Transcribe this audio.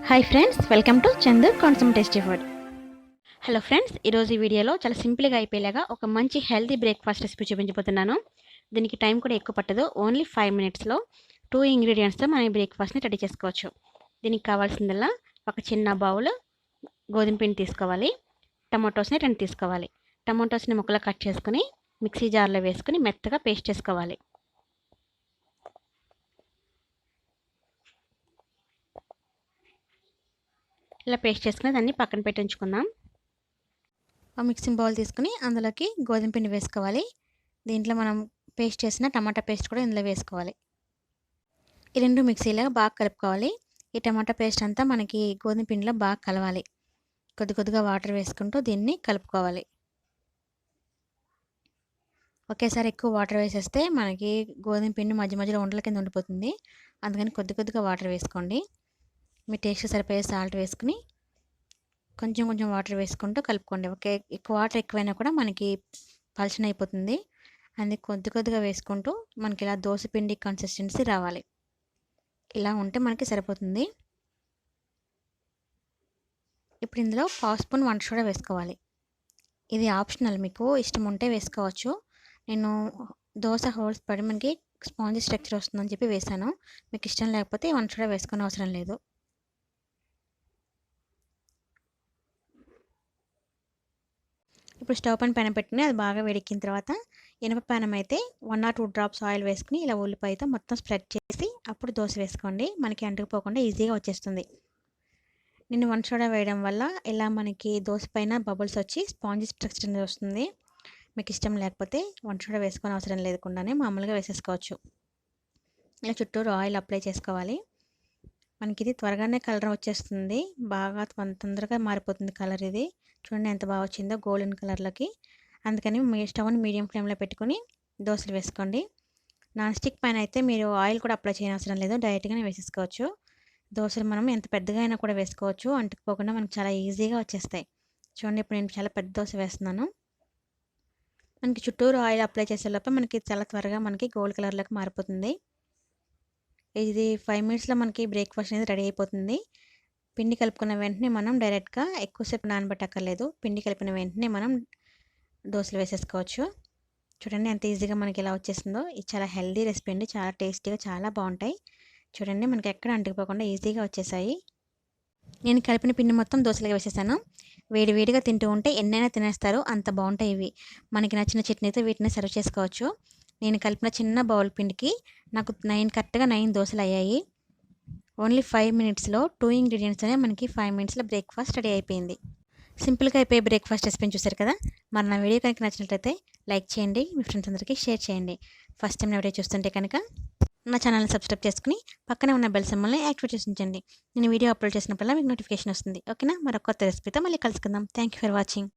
Hi friends, welcome to Chandu కాన్సమ్ tasty food. Hello friends, ఈరోజు ఈ వీడియోలో చాలా సింపుల్గా అయిపోయేలాగా ఒక మంచి హెల్తీ బ్రేక్ఫాస్ట్ రెసిపీ చూపించబోతున్నాను. దీనికి టైం కూడా ఎక్కువ పట్టదు. ఓన్లీ 5 మినిట్స్లో 2 ఇంగ్రీడియంట్స్తో మనం ఈ బ్రేక్ఫాస్ట్ని రెడీ చేసుకోవచ్చు. దీనికి కావాల్సిందల్లా ఒక చిన్న బౌల్ గోధుమ పిండి తీసుకోవాలి. టమాటోస్ని 2 తీసుకోవాలి. టమాటోస్ని ముక్కలు కట్ చేసుకుని మిక్సీ జార్లో వేసుకుని మెత్తగా పేస్ట్ చేసుకోవాలి. ఇలా పేస్ట్ చేసుకుని దాన్ని పక్కన పెట్టి ఉంచుకుందాం. ఆ మిక్సింగ్ బౌల్ తీసుకుని అందులోకి గోధుమ పిండి వేసుకోవాలి. దీంట్లో మనం పేస్ట్ చేసిన టమాటా పేస్ట్ కూడా ఇందులో వేసుకోవాలి. ఈ రెండు మిక్సీలో బాగా కలుపుకోవాలి. ఈ టమాటా పేస్ట్ అంతా మనకి గోధుమ పిండిలో బాగా కలవాలి. కొద్ది కొద్దిగా వాటర్ వేసుకుంటూ దీన్ని కలుపుకోవాలి. ఒకేసారి ఎక్కువ వాటర్ వేసేస్తే మనకి గోధుమ పిండి మధ్య మధ్యలో ఉండల కింద ఉండిపోతుంది. అందుకని కొద్ది కొద్దిగా వాటర్ వేసుకోండి. మీ టేస్ట్ సరిపోయే సాల్ట్ వేసుకుని కొంచెం కొంచెం వాటర్ వేసుకుంటూ కలుపుకోండి. ఎక్కువ వాటర్ ఎక్కువైనా కూడా మనకి పలచన అయిపోతుంది. అందుకే కొద్ది కొద్దిగా వేసుకుంటూ మనకి ఇలా దోశ పిండి కన్సిస్టెన్సీ రావాలి. ఇలా ఉంటే మనకి సరిపోతుంది. ఇప్పుడు ఇందులో పావు స్పూన్ వంట సోడా వేసుకోవాలి. ఇది ఆప్షనల్, మీకు ఇష్టం ఉంటే వేసుకోవచ్చు. నేను దోశ హోల్స్ పడి మనకి స్పాంజీ స్ట్రక్చర్ వస్తుందని చెప్పి వేసాను. మీకు ఇష్టం లేకపోతే వంట సోడా వేసుకునే అవసరం లేదు. ఇప్పుడు స్టవ్ పైన పెనం పెట్టుకుని అది బాగా వేడెక్కిన తర్వాత ఇనుప పెనం అయితే 1 or 2 డ్రాప్స్ ఆయిల్ వేసుకుని ఇలా ఉల్లిపాయతో మొత్తం స్ప్రెడ్ చేసి అప్పుడు దోశ వేసుకోండి. మనకి అంటుకుపోకుండా ఈజీగా వచ్చేస్తుంది. నేను వంట సోడా వేయడం వల్ల ఇలా మనకి దోశ పైన బబుల్స్ వచ్చి స్పాంజీ స్ట్రక్చర్ వస్తుంది. మీకు ఇష్టం లేకపోతే వంట సోడా వేసుకొని అవసరం లేకుండానే మామూలుగా వేసేసుకోవచ్చు. ఇలా చుట్టూరు ఆయిల్ అప్లై చేసుకోవాలి. మనకి ఇది త్వరగానే కలర్ వచ్చేస్తుంది. బాగా తొందరగా మారిపోతుంది కలర్. ఇది చూడండి ఎంత బాగా వచ్చిందో గోల్డెన్ కలర్లోకి. అందుకని మీ స్టవ్ని మీడియం ఫ్లేమ్లో పెట్టుకుని దోశలు వేసుకోండి. నాన్ స్టిక్ పైన అయితే మీరు ఆయిల్ కూడా అప్లై చేయని అవసరం లేదు, డైరెక్ట్గానే వేసేసుకోవచ్చు. దోశలు మనం ఎంత పెద్దగా అయినా కూడా వేసుకోవచ్చు, అంటుకుపోకుండా మనకు చాలా ఈజీగా వచ్చేస్తాయి. చూడండి, ఇప్పుడు నేను చాలా పెద్ద దోశ వేస్తున్నాను. మనకి చుట్టూరు ఆయిల్ అప్లై చేసేలోపే మనకి చాలా త్వరగా మనకి గోల్డ్ కలర్లోకి మారిపోతుంది. ఇది 5 మినిట్స్లో మనకి బ్రేక్ఫాస్ట్ అనేది రెడీ అయిపోతుంది. పిండి కలుపుకున్న వెంటనే మనం డైరెక్ట్గా ఎక్కువసేపు నానబెట్టక్కర్లేదు. పిండి కలిపిన వెంటనే మనం దోశలు వేసేసుకోవచ్చు. చూడండి ఎంత ఈజీగా మనకి ఎలా వచ్చేసిందో. ఇది చాలా హెల్దీ రెసిపీ అండి, చాలా టేస్టీగా చాలా బాగుంటాయి. చూడండి మనకి ఎక్కడ అంటుకుపోకుండా ఈజీగా వచ్చేసాయి. నేను కలిపిన పిండి మొత్తం దోశలుగా వేసేసాను. వేడి వేడిగా తింటూ ఉంటే ఎన్నైనా తినేస్తారు, అంత బాగుంటాయి ఇవి. మనకి నచ్చిన చట్నీతో వీటిని సర్వ్ చేసుకోవచ్చు. నేను కలిపిన చిన్న బౌల్ పిండికి నాకు కరెక్ట్గా 9 దోశలు అయ్యాయి. ఓన్లీ 5 మినిట్స్లో 2 ఇంగ్రీడియంట్స్తోనే మనకి 5 మినిట్స్లో బ్రేక్ఫాస్ట్ రెడీ అయిపోయింది. సింపుల్గా అయిపోయే బ్రేక్ఫాస్ట్ రెసిపీని చూసారు కదా. మరి నా వీడియో కనుక నచ్చినట్లయితే లైక్ చేయండి, మీ ఫ్రెండ్స్ అందరికీ షేర్ చేయండి. ఫస్ట్ టైం ఎవరైనా చూస్తుంటే కనుక నా ఛానల్ని సబ్స్క్రైబ్ చేసుకుని పక్కనే ఉన్న బెల్ సింబల్ని యాక్టివేట్ చేసి ఉంచండి. నేను వీడియో అప్లోడ్ చేసినప్పుడల్లా మీకు నోటిఫికేషన్ వస్తుంది. ఓకేనా? మరొక కొత్త రెసిపీతో మళ్ళీ కలుసుకుందాం. Thank you for watching.